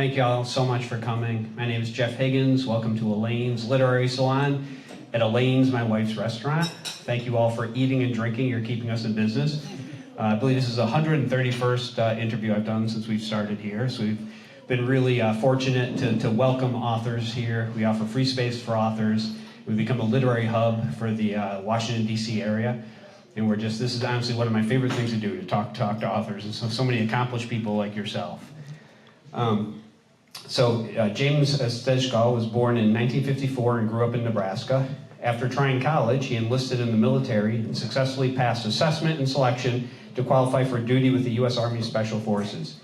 Thank you all so much for coming. My name is Jeff Higgins. Welcome to Elaine's Literary Salon at Elaine's, my wife's restaurant. Thank you all for eating and drinking. You're keeping us in business. I believe this is the 131st interview I've done since we've started here. So we've been really fortunate to welcome authors here. We offer free space for authors. We've become a literary hub for the Washington, D.C. area. And this is honestly one of my favorite things to do, to talk to authors, and so many accomplished people like yourself. James Stejskal was born in 1954 and grew up in Nebraska. After trying college, he enlisted in the military and successfully passed assessment and selection to qualify for duty with the U.S. Army Special Forces.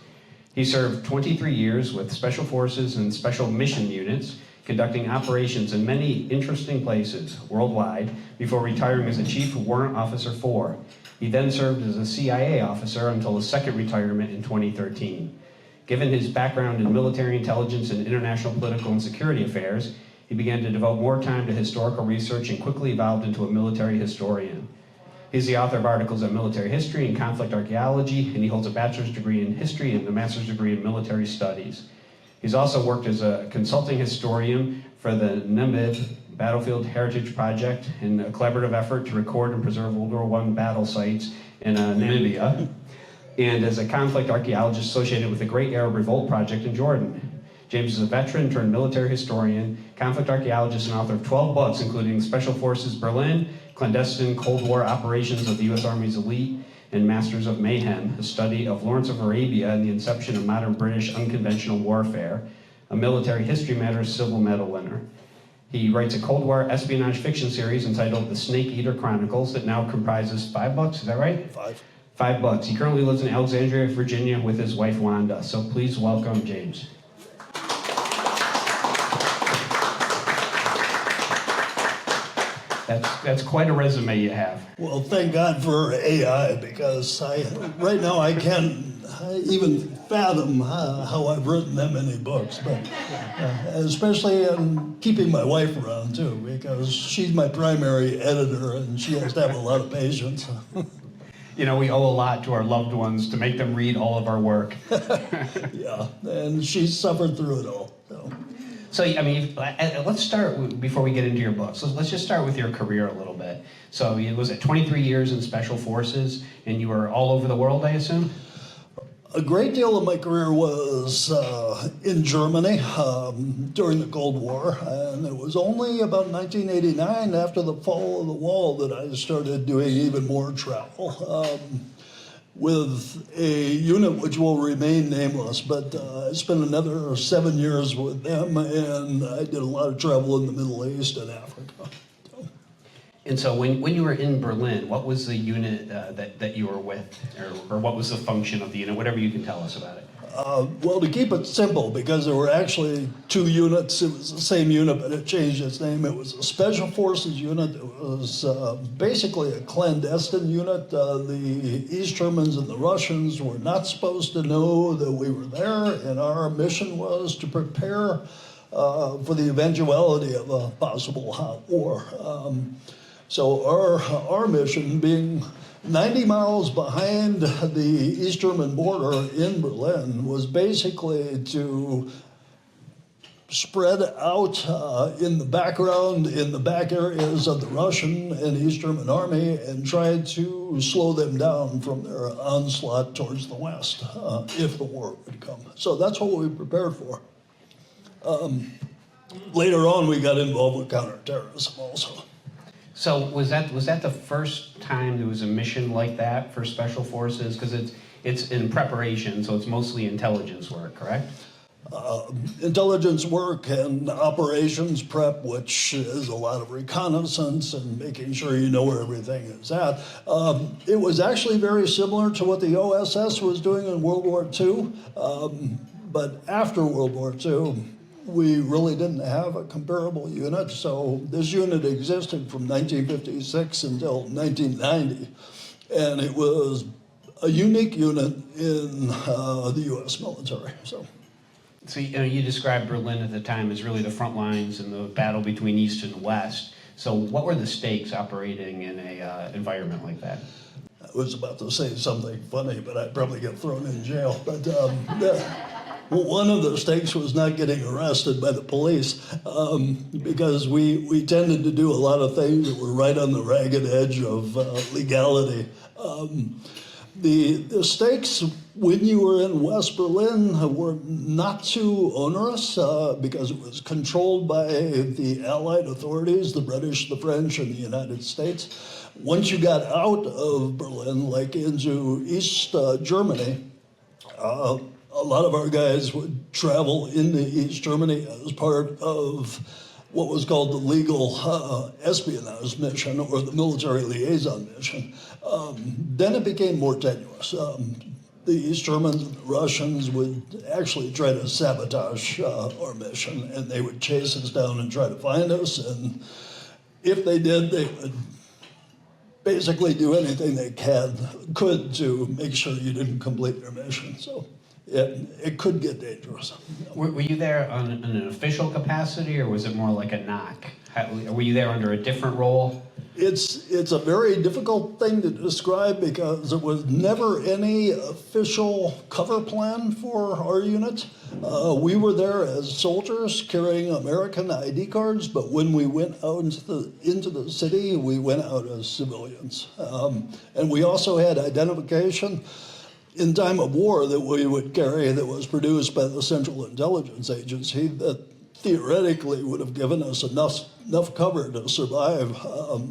He served 23 years with Special Forces and Special Mission Units, conducting operations in many interesting places worldwide before retiring as a Chief Warrant Officer 4. He then served as a CIA officer until his second retirement in 2013. Given his background in military intelligence and international political and security affairs, he began to devote more time to historical research and quickly evolved into a military historian. He's the author of articles on military history and conflict archaeology, and he holds a bachelor's degree in history and a master's degree in military studies. He's also worked as a consulting historian for the Namib Battlefield Heritage Project in a collaborative effort to record and preserve World War I battle sites in Namibia, and as a conflict archaeologist associated with the Great Arab Revolt Project in Jordan. James is a veteran turned military historian, conflict archaeologist, and author of 12 books, including Special Forces Berlin, Clandestine Cold War Operations of the U.S. Army's Elite, and Masters of Mayhem, a study of Lawrence of Arabia and the inception of modern British unconventional warfare, a military history matters Civil Medal winner. He writes a Cold War espionage fiction series entitled The Eater Chronicles that now comprises 5 books, is that right? 5 books. He currently lives in Alexandria, Virginia with his wife, Wanda. So please welcome James. That's quite a resume you have. Well, thank God for AI, because right now I can't even fathom how I've written that many books, but especially keeping my wife around too, because she's my primary editor and she has to have a lot of patience. You know, we owe a lot to our loved ones to make them read all of our work. Yeah, and she's suffered through it all. So, I mean, let's start, before we get into your books, let's just start with your career a little bit. So, was it 23 years in Special Forces, and you were all over the world, I assume? A great deal of my career was in Germany during the Cold War, and it was only about 1989, after the fall of the wall, that I started doing even more travel. With a unit which will remain nameless, but I spent another 7 years with them, and I did a lot of travel in the Middle East and Africa. And so when you were in Berlin, what was the unit that you were with, or what was the function of the unit, whatever you can tell us about it? Well, to keep it simple, because there were actually 2 units, it was the same unit, but it changed its name. It was a Special Forces unit. It was basically a clandestine unit. The East Germans and the Russians were not supposed to know that we were there, and our mission was to prepare for the eventuality of a possible hot war. So our mission, being 90 miles behind the East German border in Berlin, was basically to spread out in the background, in the back areas of the Russian and East German army, and try to slow them down from their onslaught towards the west, if the war would come. So that's what we prepared for. Later on, we got involved with counterterrorism also. So was that the first time there was a mission like that for Special Forces? Because it's in preparation, so it's mostly intelligence work, correct? Intelligence work and operations prep, which is a lot of reconnaissance and making sure you know where everything is at. It was actually very similar to what the OSS was doing in World War II, but after World War II, we really didn't have a comparable unit, so this unit existed from 1956 until 1990, and it was a unique unit in the U.S. military. So you described Berlin at the time as really the front lines in the battle between East and West. So what were the stakes operating in a environment like that? I was about to say something funny, but I'd probably get thrown in jail. But One of the stakes was not getting arrested by the police because we tended to do a lot of things that were right on the ragged edge of legality. The stakes when you were in West Berlin were not too onerous because it was controlled by the Allied authorities, the British, the French, and the United States. Once you got out of Berlin, like into East Germany, a lot of our guys would travel into East Germany as part of what was called the legal espionage mission or the military liaison mission. Then it became more tenuous. The East Germans and the Russians would actually try to sabotage our mission, and they would chase us down and try to find us. And if they did, they would basically do anything they could to make sure you didn't complete their mission. So it could get dangerous. Were you there on an official capacity, or was it more like a knock? Were you there under a different role? It's a very difficult thing to describe because there was never any official cover plan for our unit. We were there as soldiers carrying American ID cards, but when we went out into the city, we went out as civilians. And we also had identification in time of war that we would carry that was produced by the Central Intelligence Agency that theoretically would have given us enough cover to survive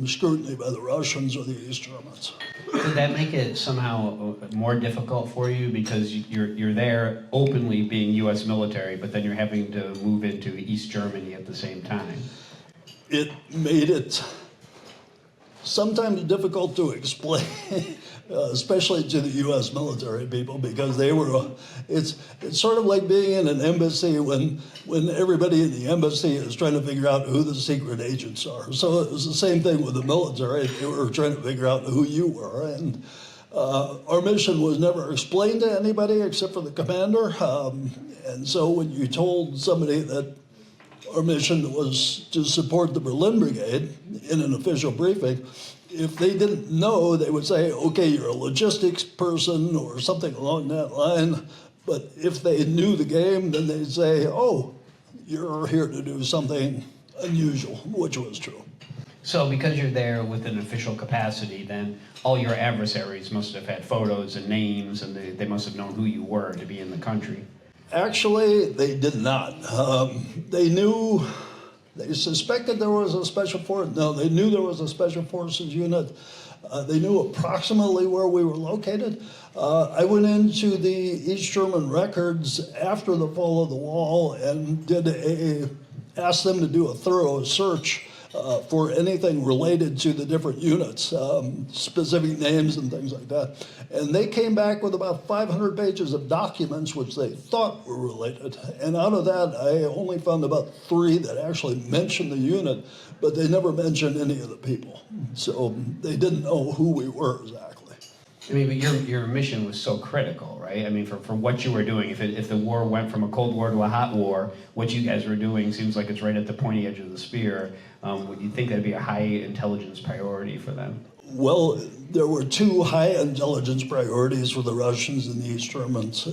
scrutiny by the Russians or the East Germans. Did that make it somehow more difficult for you because you're there openly being U.S. military, but then you're having to move into East Germany at the same time? It made it sometimes difficult to explain, especially to the U.S. military people, because they were. It's sort of like being in an embassy when everybody in the embassy is trying to figure out who the secret agents are. So it was the same thing with the military. They were trying to figure out who you were, and our mission was never explained to anybody except for the commander. And so when you told somebody that our mission was to support the Berlin Brigade in an official briefing, if they didn't know, they would say, okay, you're a logistics person or something along that line. But if they knew the game, then they'd say, oh, you're here to do something unusual, which was true. So because you're there with an official capacity, then all your adversaries must have had photos and names, and they must have known who you were to be in the country. Actually, they did not. They suspected there was a special force. No, they knew there was a special forces unit. They knew approximately where we were located. I went into the East German records after the fall of the wall and asked them to do a thorough search for anything related to the different units, specific names and things like that. And they came back with about 500 pages of documents which they thought were related. And out of that, I only found about 3 that actually mentioned the unit, but they never mentioned any of the people. So they didn't know who we were exactly. I mean, but your mission was so critical, right? I mean, for what you were doing, if the war went from a Cold War to a hot war, what you guys were doing seems like it's right at the pointy edge of the spear. Would you think that'd be a high intelligence priority for them? Well, there were 2 high intelligence priorities for the Russians and the East Germans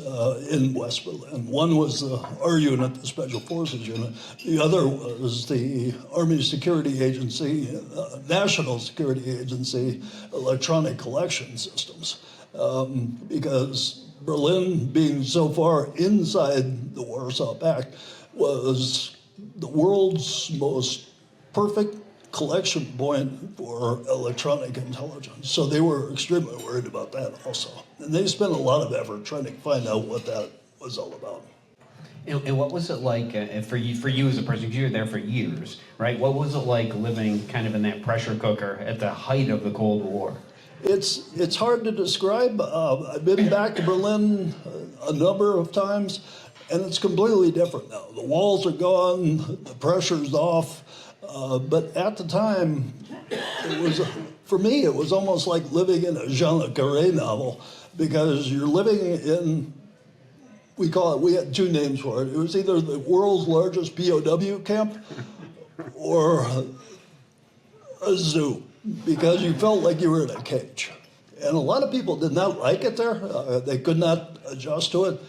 in West Berlin. One was our unit, the Special Forces unit. The other was the Army Security Agency, National Security Agency, electronic collection systems. Because Berlin, being so far inside the Warsaw Pact, was the world's most perfect collection point for electronic intelligence. So they were extremely worried about that also. And they spent a lot of effort trying to find out what that was all about. And what was it like for you as a person, because you were there for years, right? What was it like living kind of in that pressure cooker at the height of the Cold War? It's hard to describe. I've been back to Berlin a number of times, and it's completely different now. The walls are gone, the pressure's off. But at the time, for me, it was almost like living in a Jean Le Carré novel, because you're living in, we had 2 names for it. It was either the world's largest POW camp or a zoo, because you felt like you were in a cage. And a lot of people did not like it there. They could not adjust to it.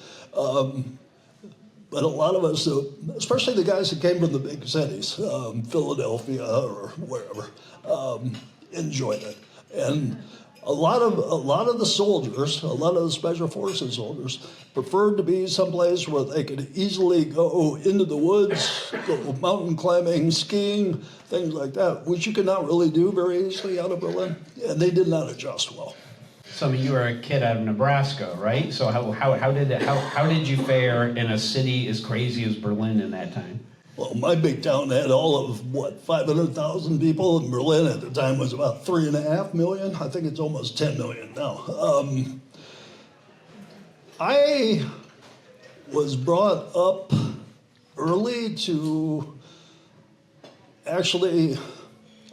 But a lot of us, especially the guys that came from the big cities, Philadelphia or wherever, enjoyed it. And a lot of the soldiers, a lot of the special forces soldiers, preferred to be someplace where they could easily go into the woods, go mountain climbing, skiing, things like that, which you could not really do very easily out of Berlin, and they did not adjust well. So I mean, you were a kid out of Nebraska, right? So how did you fare in a city as crazy as Berlin in that time? Well, my big town had all of, 500,000 people, and Berlin at the time was about 3.5 million. I think it's almost 10 million now. I was brought up early to actually,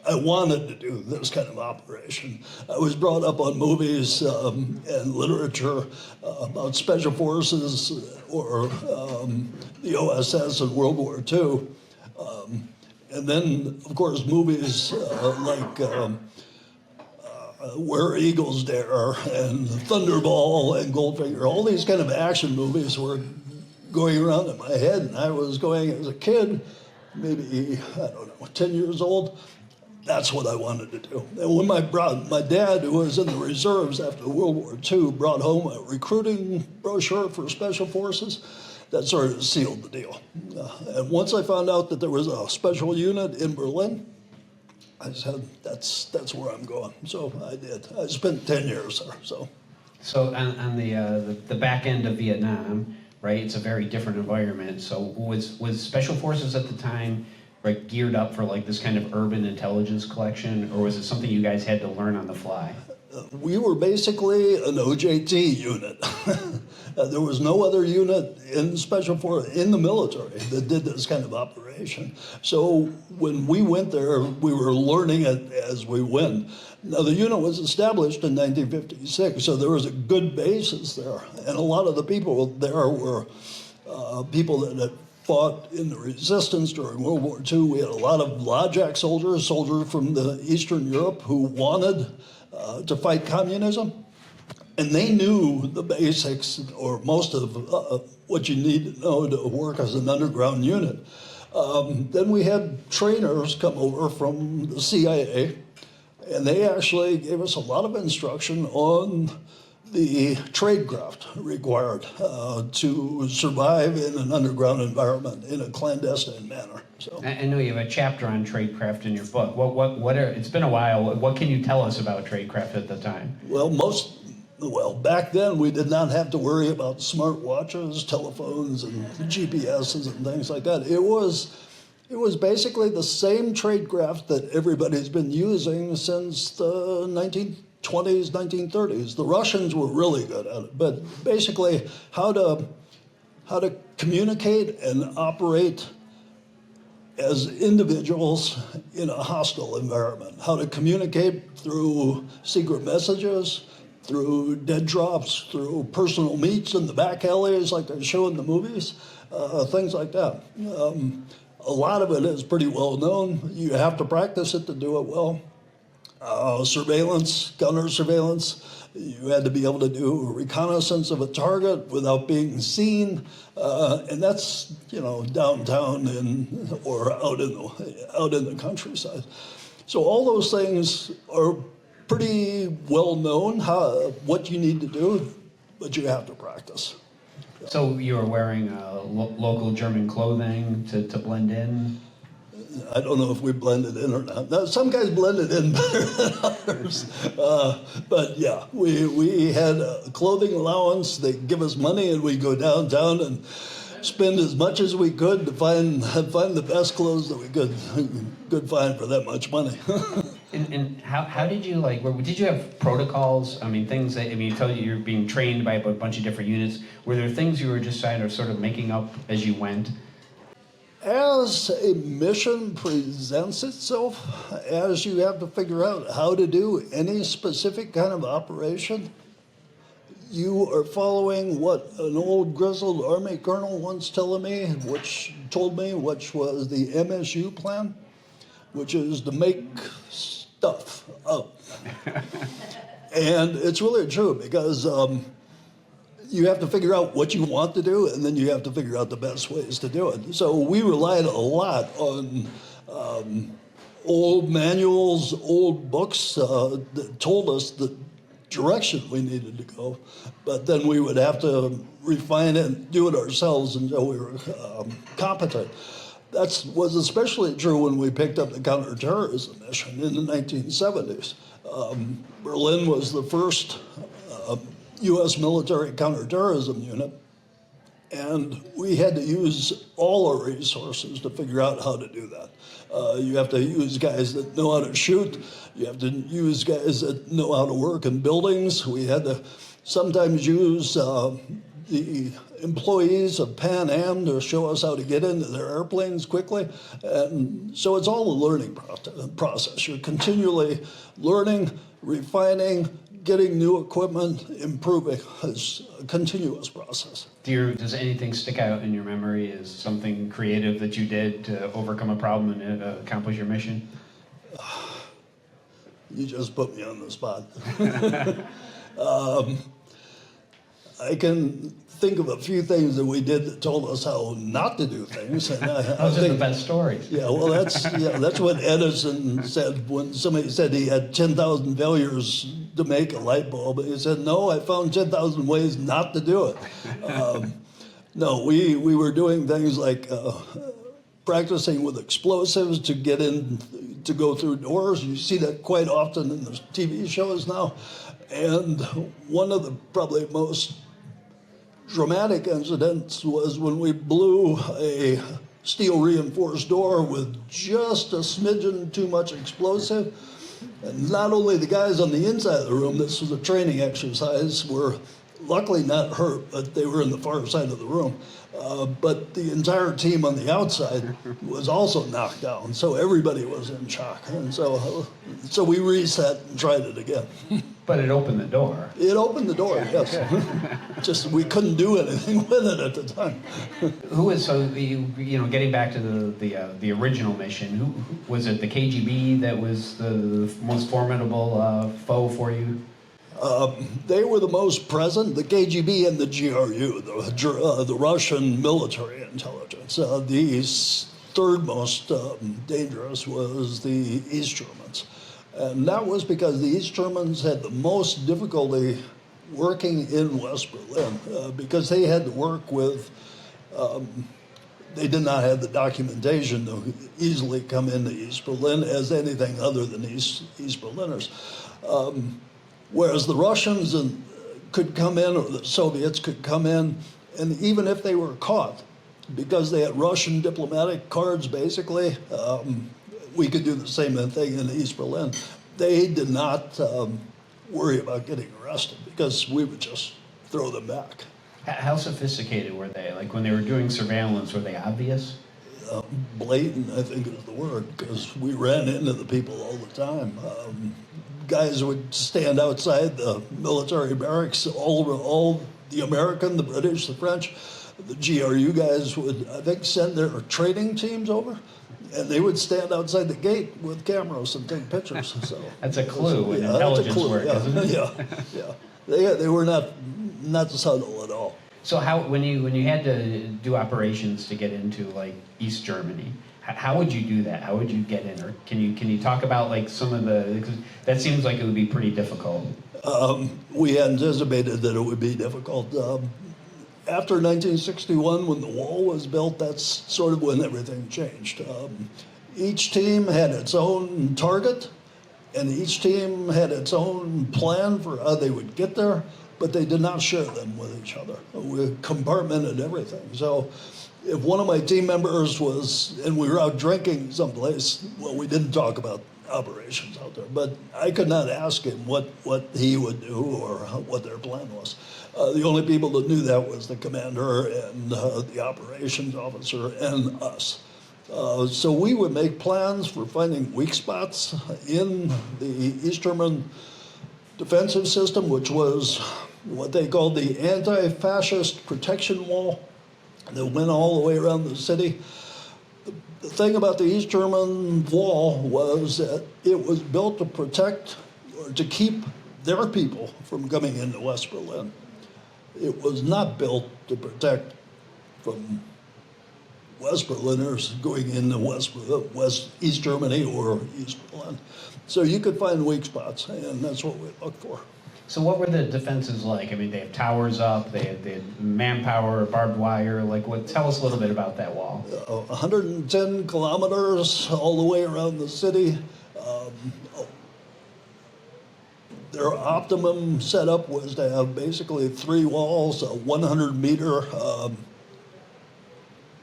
I wanted to do this kind of operation. I was brought up on movies and literature about special forces or the OSS in World War II. And then, of course, movies like Where Eagles Dare and Thunderball and Goldfinger, all these kind of action movies were going around in my head. And I was going as a kid, maybe, 10 years old. That's what I wanted to do. And when my dad, who was in the reserves after World War II, brought home a recruiting brochure for special forces, that sort of sealed the deal. And once I found out that there was a special unit in Berlin, I said, that's where I'm going. So I did. I spent 10 years there. So on the back end of Vietnam, right? It's a very different environment. So was special forces at the time like geared up for like this kind of urban intelligence collection, or was it something you guys had to learn on the fly? We were basically an OJT unit. There was no other unit in special force in the military that did this kind of operation. So when we went there, we were learning it as we went. Now the unit was established in 1956, so there was a good basis there, and a lot of the people there were people that had fought in the resistance during World War II. We had a lot of Lajak soldiers from the Eastern Europe who wanted to fight communism. And they knew the basics, or most of what you need to know to work as an underground unit. Then we had trainers come over from the CIA, and they actually gave us a lot of instruction on the tradecraft required to survive in an underground environment in a clandestine manner. So I know you have a chapter on tradecraft in your book. It's been a while. What can you tell us about tradecraft at the time? Well, back then we did not have to worry about smartwatches, telephones, and GPSs and things like that. It was basically the same tradecraft that everybody's been using since the 1920s, 1930s. The Russians were really good at it, but basically how to communicate and operate as individuals in a hostile environment, how to communicate through secret messages, through dead drops, through personal meets in the back alleys like they show in the movies, things like that. A lot of it is pretty well known. You have to practice it to do it well. Surveillance, counter surveillance. You had to be able to do reconnaissance of a target without being seen, and that's downtown or out in the countryside. So all those things are pretty well known what you need to do, but you have to practice. So you were wearing local German clothing to blend in? I don't know if we blended in or not. Now, some guys blended in better than others. But yeah, we had a clothing allowance. They'd give us money and we'd go downtown and spend as much as we could to find the best clothes that we could find for that much money. And how did you did you have protocols? I mean, you tell you're being trained by a bunch of different units. Were there things you were just sort of making up as you went? As a mission presents itself, as you have to figure out how to do any specific kind of operation, you are following what an old grizzled Army colonel once told me, which was the MSU plan, which is to make stuff up. And it's really true because, you have to figure out what you want to do, and then you have to figure out the best ways to do it. So we relied a lot on old manuals, old books that told us the direction we needed to go, but then we would have to refine it and do it ourselves until we were competent. That was especially true when we picked up the counterterrorism mission in the 1970s. Berlin was the first U.S. military counterterrorism unit, and we had to use all our resources to figure out how to do that. You have to use guys that know how to shoot. You have to use guys that know how to work in buildings. We had to sometimes use the employees of Pan Am to show us how to get into their airplanes quickly. And so it's all a learning process. You're continually learning, refining, getting new equipment, improving. It's a continuous process. Does anything stick out in your memory as something creative that you did to overcome a problem and accomplish your mission? You just put me on the spot. I can think of a few things that we did that told us how not to do things. And Those are the best stories. Yeah, well, that's what Edison said when somebody said he had 10,000 failures to make a light bulb. He said, no, I found 10,000 ways not to do it. No, we were doing things like practicing with explosives to get in, to go through doors. You see that quite often in the TV shows now. And one of the probably most dramatic incidents was when we blew a steel reinforced door with just a smidgen too much explosive. And not only the guys on the inside of the room, this was a training exercise, were luckily not hurt, but they were in the far side of the room. But the entire team on the outside was also knocked down, so everybody was in shock. And so we reset and tried it again. But it opened the door. It opened the door, yes. Just we couldn't do anything with it at the time. Getting back to the original mission, who was it? The KGB that was the most formidable foe for you? They were the most present, the KGB and the GRU, the Russian military intelligence. The third most dangerous was the East Germans. And that was because the East Germans had the most difficulty working in West Berlin because they had to work with, they did not have the documentation to easily come into East Berlin as anything other than East Berliners. Whereas the Russians could come in, or the Soviets could come in, and even if they were caught, because they had Russian diplomatic cards, basically, we could do the same thing in East Berlin. They did not worry about getting arrested because we would just throw them back. How sophisticated were they? Like when they were doing surveillance, were they obvious? Blatant, I think is the word, because we ran into the people all the time. Guys would stand outside the military barracks, all the American, the British, the French. The GRU guys would, I think, send their training teams over, and they would stand outside the gate with cameras and take pictures. So that's a clue in intelligence work, isn't it? Yeah. They were not subtle at all. So when you had to do operations to get into like East Germany, how would you do that? How would you get in? Or can you talk about like some of the, that seems like it would be pretty difficult. We anticipated that it would be difficult. After 1961, when the wall was built, that's sort of when everything changed. Each team had its own target, and each team had its own plan for how they would get there, but they did not share them with each other. We compartmented everything. So if one of my team members was, and we were out drinking someplace, well, we didn't talk about operations out there, but I could not ask him what he would do or what their plan was. The only people that knew that was the commander and the operations officer and us. So we would make plans for finding weak spots in the East German defensive system, which was what they called the anti-fascist protection wall that went all the way around the city. The thing about the East German wall was that it was built to protect or to keep their people from coming into West Berlin. It was not built to protect from West Berliners going into East Germany or East Berlin. So you could find weak spots, and that's what we look for. So what were the defenses like? I mean, they have towers up, they had manpower, barbed wire. Like, tell us a little bit about that wall. 110 kilometers all the way around the city. Their optimum setup was to have basically 3 walls, a 100-meter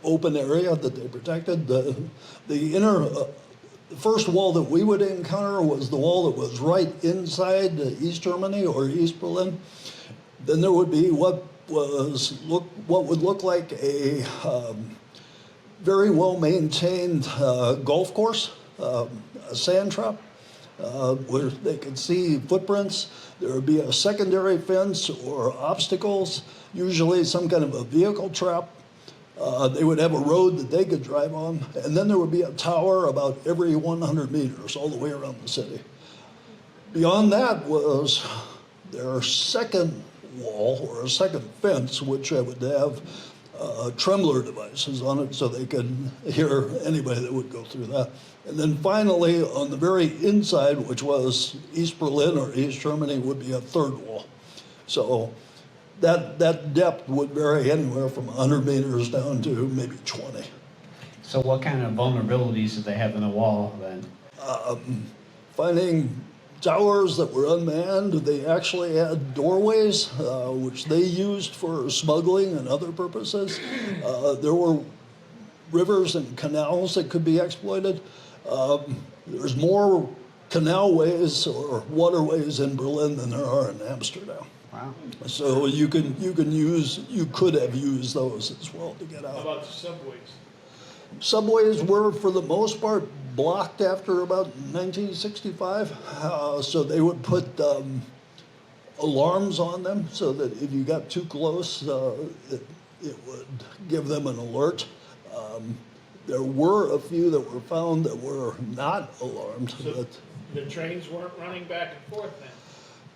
open area that they protected. The first wall that we would encounter was the wall that was right inside East Germany or East Berlin. Then there would be what would look like a very well-maintained golf course, a sand trap, where they could see footprints. There would be a secondary fence or obstacles, usually some kind of a vehicle trap. They would have a road that they could drive on, and then there would be a tower about every 100 meters all the way around the city. Beyond that was their second wall or a second fence, which would have trembler devices on it so they could hear anybody that would go through that. And then finally, on the very inside, which was East Berlin or East Germany, would be a third wall. So that depth would vary anywhere from 100 meters down to maybe 20. So what kind of vulnerabilities did they have in the wall then? Finding towers that were unmanned. They actually had doorways, which they used for smuggling and other purposes. There were rivers and canals that could be exploited. There's more canalways or waterways in Berlin than there are in Amsterdam. Wow. So you could have used those as well to get out. How about the subways? Subways were, for the most part, blocked after about 1965. So they would put alarms on them so that if you got too close, it would give them an alert. There were a few that were found that were not alarmed. So but the trains weren't running back and forth then?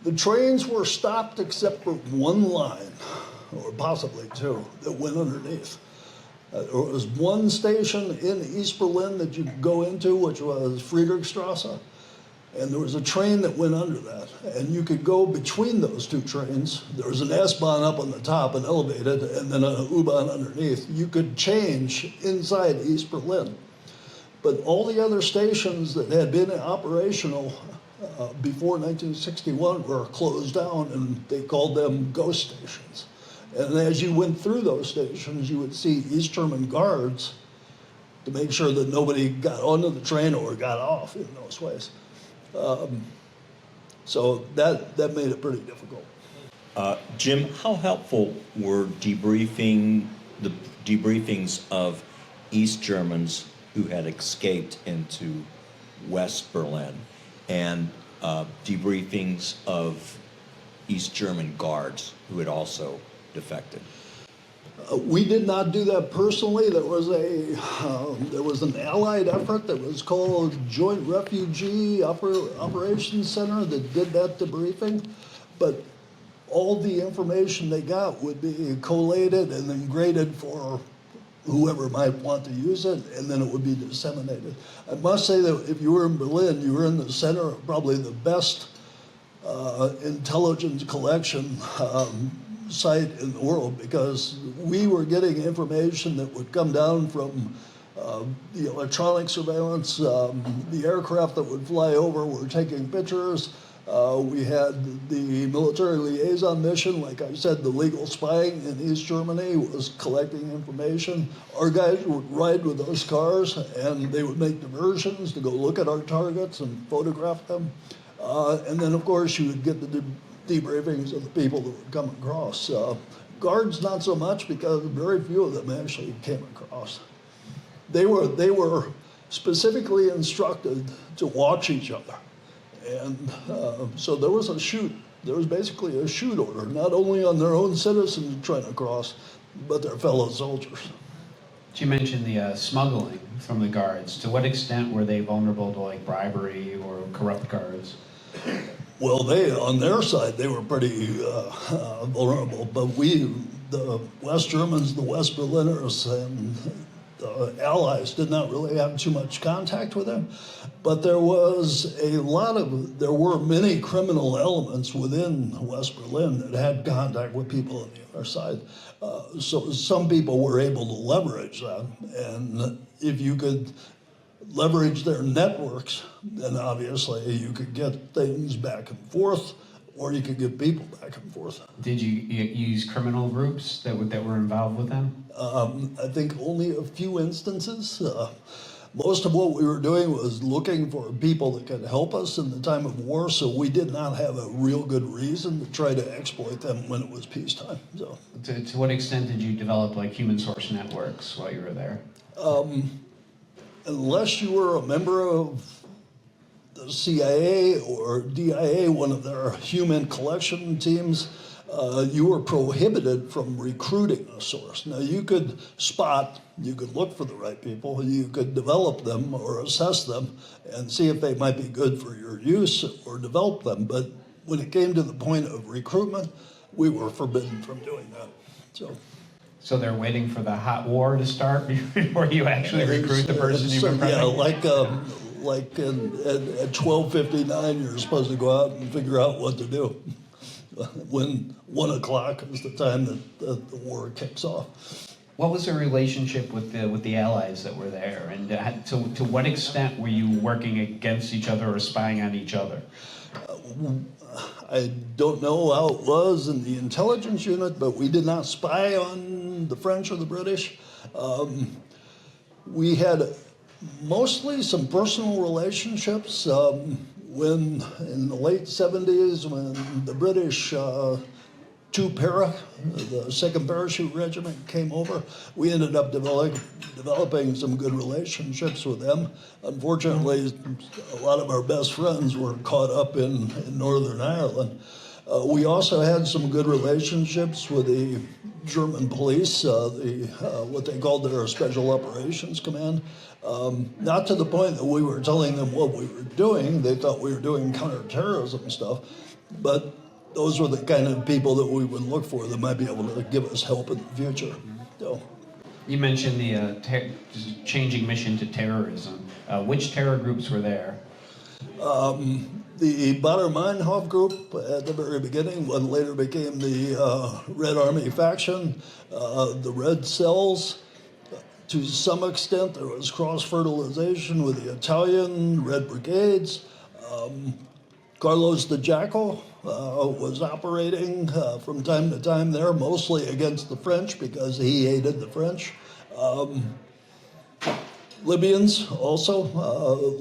the trains were stopped except for one line, or possibly two, that went underneath. There was one station in East Berlin that you could go into, which was Friedrichstrasse, and there was a train that went under that, and you could go between those two trains. There was an S-Bahn up on the top and elevated, and then an U-Bahn underneath. You could change inside East Berlin. But all the other stations that had been operational before 1961 were closed down, and they called them ghost stations. And as you went through those stations, you would see East German guards to make sure that nobody got onto the train or got off in those ways. So that made it pretty difficult. Jim, how helpful were the debriefings of East Germans who had escaped into West Berlin and debriefings of East German guards who had also defected? We did not do that personally. There was an allied effort that was called Joint Refugee Operations Center that did that debriefing, but all the information they got would be collated and then graded for whoever might want to use it, and then it would be disseminated. I must say that if you were in Berlin, you were in the center of probably the best intelligence collection site in the world, because we were getting information that would come down from the electronic surveillance, the aircraft that would fly over were taking pictures. We had the military liaison mission, like I said, the legal spying in East Germany was collecting information. Our guys would ride with those cars and they would make diversions to go look at our targets and photograph them. And then, of course, you would get the debriefings of the people that would come across. Guards, not so much, because very few of them actually came across. They were specifically instructed to watch each other. And so there was basically a shoot order, not only on their own citizens trying to cross, but their fellow soldiers. You mentioned the smuggling from the guards. To what extent were they vulnerable to like bribery or corrupt guards? Well, on their side, they were pretty vulnerable, but the West Germans, the West Berliners, and the Allies did not really have too much contact with them. But there were many criminal elements within West Berlin that had contact with people on the other side. So some people were able to leverage that, and if you could leverage their networks, then obviously you could get things back and forth, or you could get people back and forth. Did you use criminal groups that were involved with them? I think only a few instances. Most of what we were doing was looking for people that could help us in the time of war, so we did not have a real good reason to try to exploit them when it was peacetime. So, To what extent did you develop like human source networks while you were there? unless you were a member of the CIA or DIA, one of their human collection teams, you were prohibited from recruiting a source. Now, you could look for the right people, you could develop them or assess them and see if they might be good for your use or develop them. But when it came to the point of recruitment, we were forbidden from doing that. So they're waiting for the hot war to start before you actually recruit the person you've been prepping? Yeah, like at 12:59, you're supposed to go out and figure out what to do. When 1 o'clock is the time that the war kicks off. What was the relationship with the allies that were there, and to what extent were you working against each other or spying on each other? I don't know how it was in the intelligence unit, but we did not spy on the French or the British. We had mostly some personal relationships. When in the late 70s, when the British 2 Para, the 2nd Parachute Regiment, came over, we ended up developing some good relationships with them. Unfortunately, a lot of our best friends were caught up in Northern Ireland. We also had some good relationships with the German police, what they called their Special Operations Command. Not to the point that we were telling them what we were doing. They thought we were doing counterterrorism stuff, but those were the kind of people that we would look for that might be able to give us help in the future. So, You mentioned the changing mission to terrorism. Which terror groups were there? the Baader-Meinhof group at the very beginning, what later became the Red Army faction, the Red Cells. To some extent, there was cross-fertilization with the Italian Red Brigades. Carlos the Jackal was operating from time to time there, mostly against the French because he hated the French. Libyans also.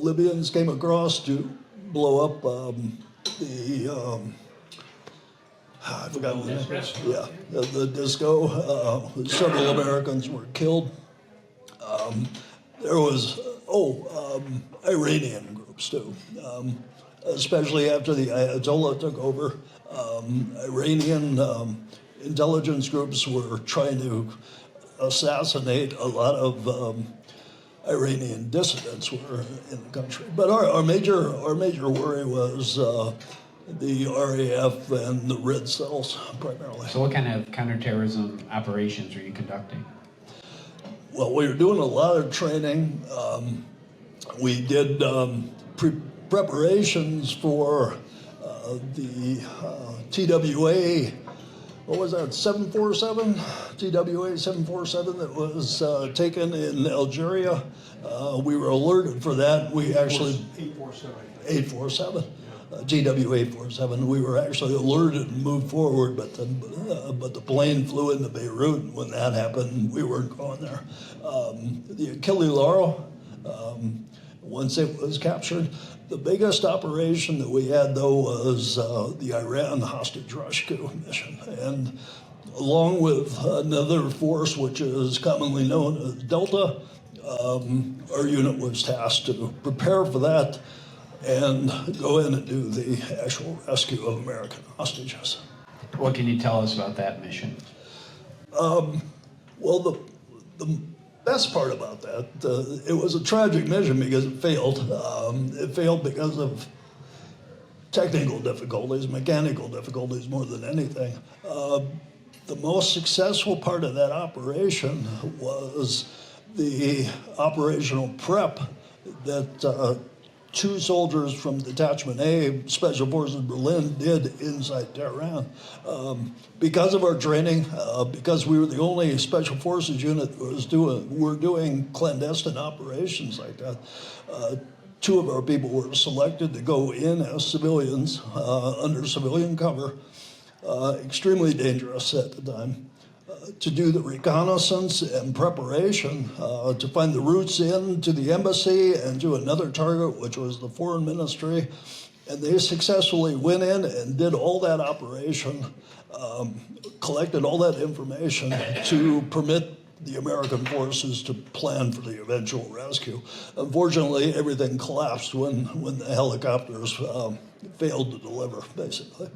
Libyans came across to blow up I forgot the name. Yeah, the disco. Several Americans were killed. There was, Iranian groups too. Especially after the Ayatollah took over, Iranian intelligence groups were trying to assassinate a lot of Iranian dissidents were in the country. But our major worry was the RAF and the Red Cells primarily. So what kind of counterterrorism operations were you conducting? Well, we were doing a lot of training. We did preparations for the TWA, what was that, 747? TWA 747 that was taken in Algeria. We were alerted for that. We actually... 847. TWA 847. We were actually alerted and moved forward, but the plane flew into Beirut. And when that happened, we weren't going there. The Achille Lauro, once it was captured, the biggest operation that we had, though, was the Iran hostage rescue mission. And along with another force, which is commonly known as Delta, our unit was tasked to prepare for that and go in and do the actual rescue of American hostages. What can you tell us about that mission? Well, the best part about that, it was a tragic mission because it failed. It failed because of technical difficulties, mechanical difficulties more than anything. The most successful part of that operation was the operational prep that two soldiers from Detachment A, Special Forces Berlin, did inside Tehran. Because of our training, because we were the only Special Forces unit that were doing clandestine operations like that, two of our people were selected to go in as civilians, under civilian cover, extremely dangerous at the time, to do the reconnaissance and preparation to find the routes in to the embassy and to another target, which was the foreign ministry. And they successfully went in and did all that operation, collected all that information to permit the American forces to plan for the eventual rescue. Unfortunately, everything collapsed when the helicopters failed to deliver, basically.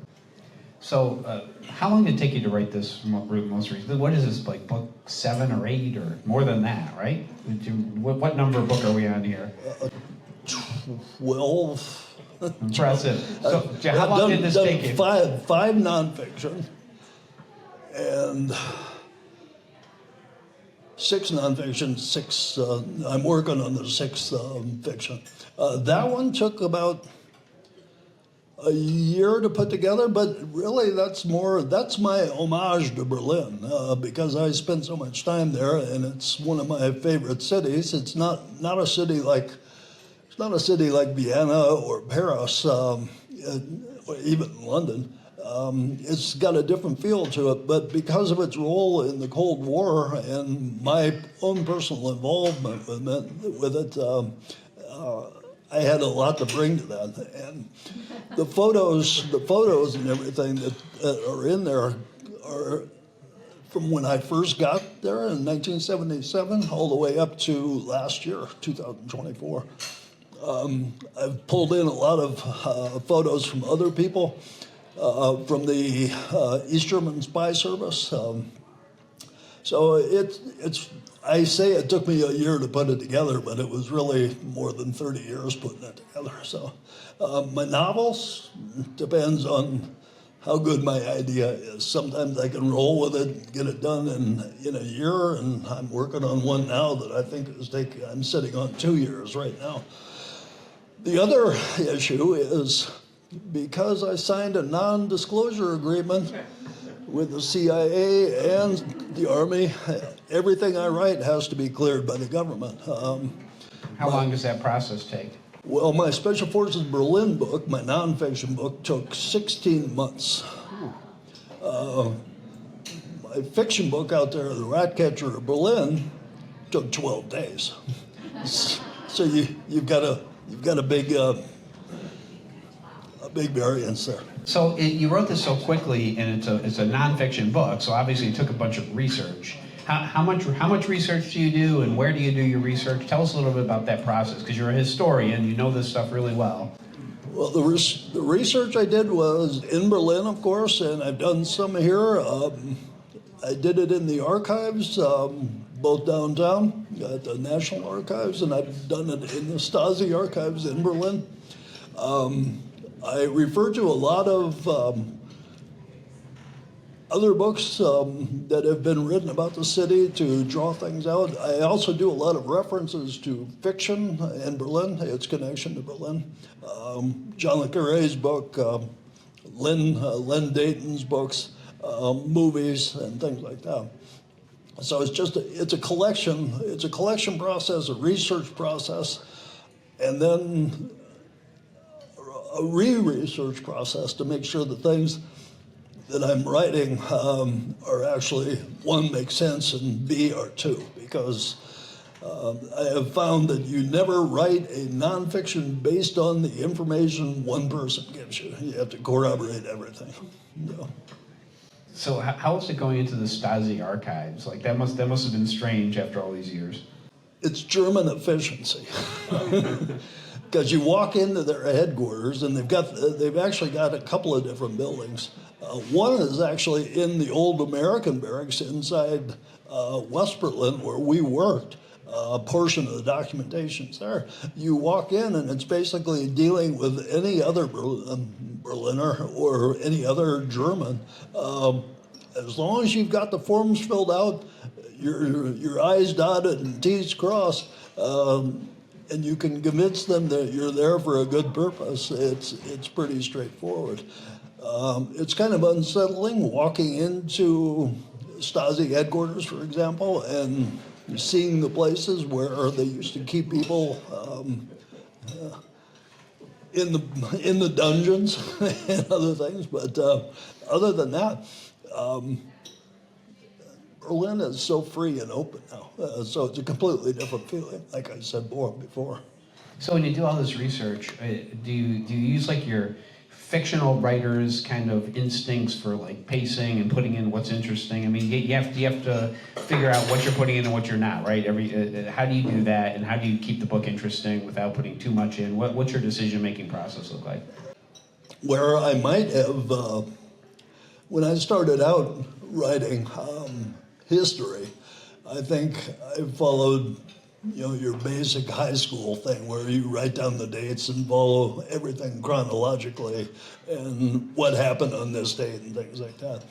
So, how long did it take you to write this most recently? What is this, like book 7 or 8 or more than that, right? What number book are we on here? 12. Impressive. So, how long did this take you? Five nonfiction and 6 nonfiction, 6, I'm working on the 6th fiction. That one took about a year to put together, but really that's my homage to Berlin, because I spent so much time there and it's one of my favorite cities. It's not a city like Vienna or Paris, or even London. It's got a different feel to it, but because of its role in the Cold War and my own personal involvement with it, I had a lot to bring to that. And the photos and everything that are in there are from when I first got there in 1977 all the way up to last year, 2024. I've pulled in a lot of photos from other people, from the East German spy service. So I say it took me a year to put it together, but it was really more than 30 years putting it together. So my novels depends on how good my idea is. Sometimes I can roll with it, get it done in a year, and I'm working on one now that I think I'm sitting on 2 years right now. The other issue is because I signed a non-disclosure agreement with the CIA and the Army, everything I write has to be cleared by the government. How long does that process take? Well, my Special Forces Berlin book, my nonfiction book, took 16 months. My fiction book out there, The Ratcatcher of Berlin, took 12 days. So you've got a big variance there. So you wrote this so quickly, and it's a nonfiction book. So obviously, it took a bunch of research. How much research do you do, and where do you do your research? Tell us a little bit about that process, because you're a historian. You know this stuff really well. Well, the research I did was in Berlin, of course, and I've done some here. I did it in the archives, both downtown at the National Archives, and I've done it in the Stasi archives in Berlin. I refer to a lot of other books that have been written about the city to draw things out. I also do a lot of references to fiction in Berlin, its connection to Berlin. John le Carré's book, Len Dayton's books, movies, and things like that. So it's a collection process, a research process, and then a re-research process to make sure the things that I'm writing are actually, one, make sense, and B, are two, because I have found that you never write a nonfiction based on the information one person gives you. You have to corroborate everything. Yeah. So how was it going into the Stasi archives? Like that must have been strange after all these years. It's German efficiency. Because you walk into their headquarters, and they've actually got a couple of different buildings. One is actually in the old American barracks inside West Berlin, where we worked. portion of the documentation's there. You walk in and it's basically dealing with any other Berliner or any other German. As long as you've got the forms filled out, your I's dotted and T's crossed, and you can convince them that you're there for a good purpose, it's pretty straightforward. It's kind of unsettling walking into Stasi headquarters, for example, and seeing the places where they used to keep people in the dungeons and other things. But other than that, Berlin is so free and open now. So it's a completely different feeling, like I said before. So when you do all this research, do you use like your fictional writers' kind of instincts for like pacing and putting in what's interesting? I mean, you have to figure out what you're putting in and what you're not, right? How do you do that, and how do you keep the book interesting without putting too much in? What's your decision-making process look like? Where I might have, when I started out writing history, I think I followed, your basic high school thing where you write down the dates and follow everything chronologically and what happened on this date and things like that.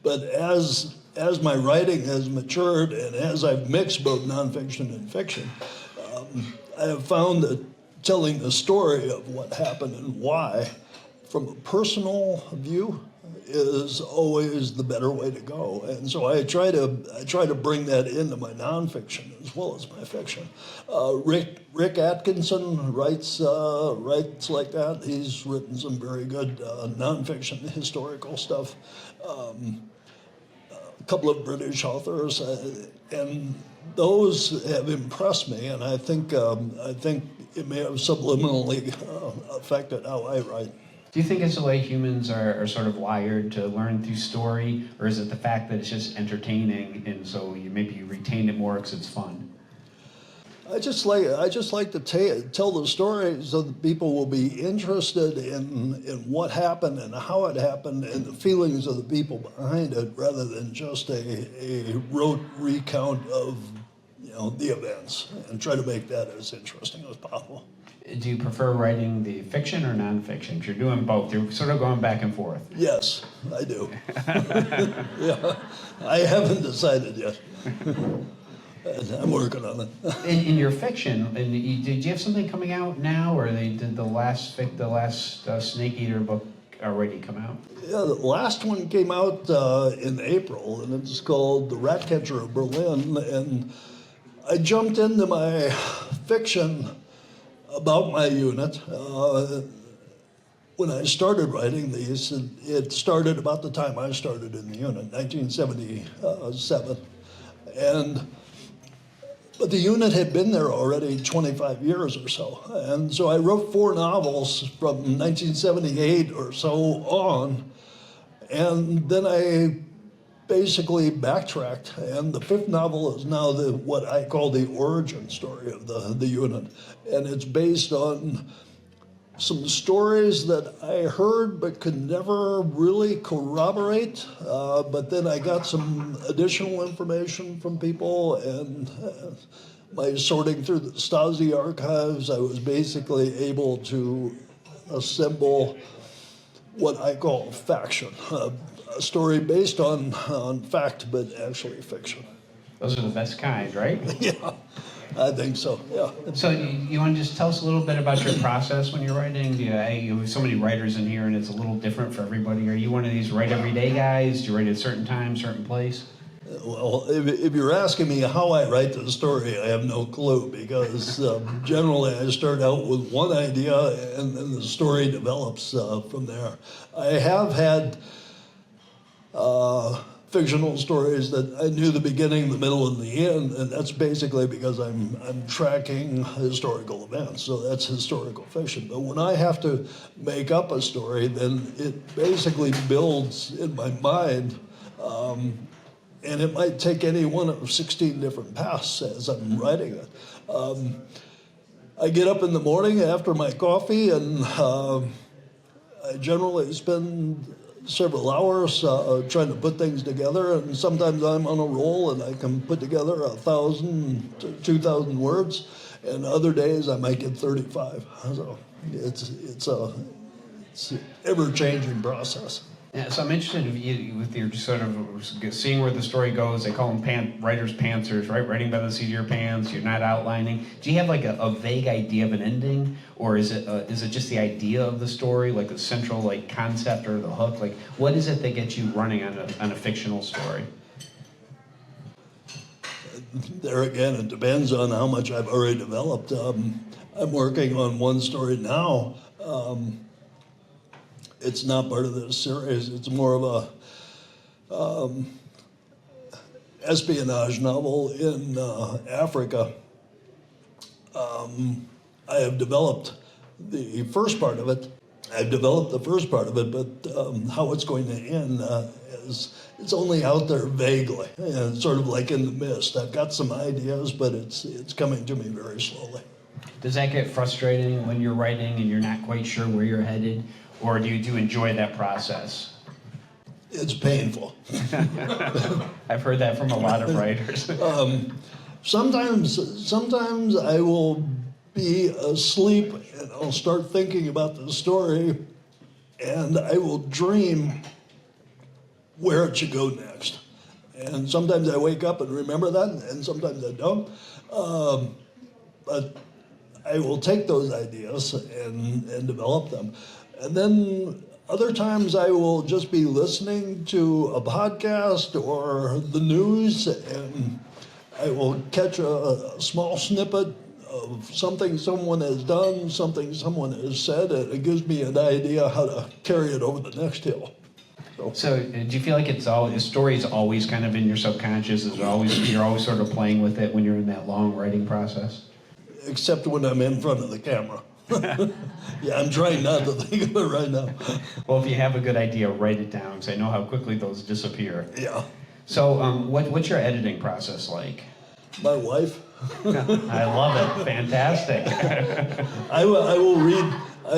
But as my writing has matured and as I've mixed both nonfiction and fiction, I have found that telling the story of what happened and why from a personal view is always the better way to go, and so I try to bring that into my nonfiction as well as my fiction. Rick Atkinson writes like that. He's written some very good nonfiction historical stuff. A couple of British authors, and those have impressed me, and I think it may have subliminally affected how I write. Do you think it's the way humans are sort of wired to learn through story, or is it the fact that it's just entertaining and so maybe you retain it more because it's fun? I just like to tell the story so that people will be interested in what happened and how it happened and the feelings of the people behind it, rather than just a rote recount of the events, and try to make that as interesting as possible. Do you prefer writing the fiction or nonfiction? Because you're doing both. You're sort of going back and forth. Yes, I do. Yeah, I haven't decided yet. I'm working on it. In your fiction, did you have something coming out now, or did the last Snake Eater book already come out? Yeah, the last one came out in April, and it's called The Ratcatcher of Berlin. And I jumped into my fiction about my unit. When I started writing these, it started about the time I started in the unit, 1977. But the unit had been there already 25 years or so. And so I wrote 4 novels from 1978 or so on. And then I basically backtracked, and the 5th novel is now what I call the origin story of the unit, and it's based on some stories that I heard but could never really corroborate, but then I got some additional information from people, and by sorting through the Stasi archives, I was basically able to assemble what I call faction. A story based on fact, but actually fiction. Those are the best kind, right? Yeah, I think so, yeah. So you want to just tell us a little bit about your process when you're writing? You have so many writers in here, and it's a little different for everybody. Are you one of these write every day guys? Do you write at a certain time, certain place? Well, if you're asking me how I write the story, I have no clue, because generally I start out with one idea, and then the story develops from there. I have had fictional stories that I knew the beginning, the middle, and the end, and that's basically because I'm tracking historical events, so that's historical fiction. But when I have to make up a story, then it basically builds in my mind, and it might take any one of 16 different paths as I'm writing it. I get up in the morning after my coffee, and I generally spend several hours trying to put things together, and sometimes I'm on a roll and I can put together 1,000 to 2,000 words, and other days I might get 35. So it's an ever-changing process. Yeah, so I'm interested with your sort of seeing where the story goes. They call them writers' pantsers, right? Writing by the seat of your pants. You're not outlining. Do you have like a vague idea of an ending, or is it just the idea of the story, like the central like concept or the hook? Like, what is it that gets you running on a fictional story? There again, it depends on how much I've already developed. I'm working on one story now. It's not part of this series. It's more of a espionage novel in Africa. I have developed the first part of it. I've developed the first part of it, but how it's going to end it's only out there vaguely, and it's sort of like in the mist. I've got some ideas, but it's coming to me very slowly. Does that get frustrating when you're writing and you're not quite sure where you're headed? Or do you enjoy that process? It's painful. I've heard that from a lot of writers. Sometimes I will be asleep and I'll start thinking about the story, and I will dream where it should go next. And sometimes I wake up and remember that, and sometimes I don't. But I will take those ideas and develop them. And then other times I will just be listening to a podcast or the news, and I will catch a small snippet of something someone has done, something someone has said, and it gives me an idea how to carry it over the next hill. So do you feel like the story is always kind of in your subconscious? You're always sort of playing with it when you're in that long writing process? Except when I'm in front of the camera. Yeah, I'm trying not to think of it right now. Well, if you have a good idea, write it down, because I know how quickly those disappear. Yeah. So what's your editing process like? My wife. I love it. Fantastic. I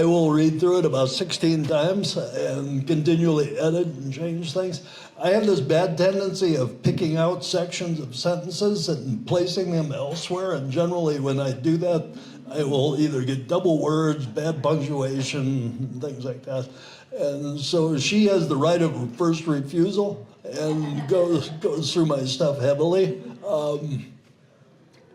will read through it about 16 times and continually edit and change things. I have this bad tendency of picking out sections of sentences and placing them elsewhere, and generally when I do that, I will either get double words, bad punctuation, things like that. And so she has the right of first refusal and goes through my stuff heavily.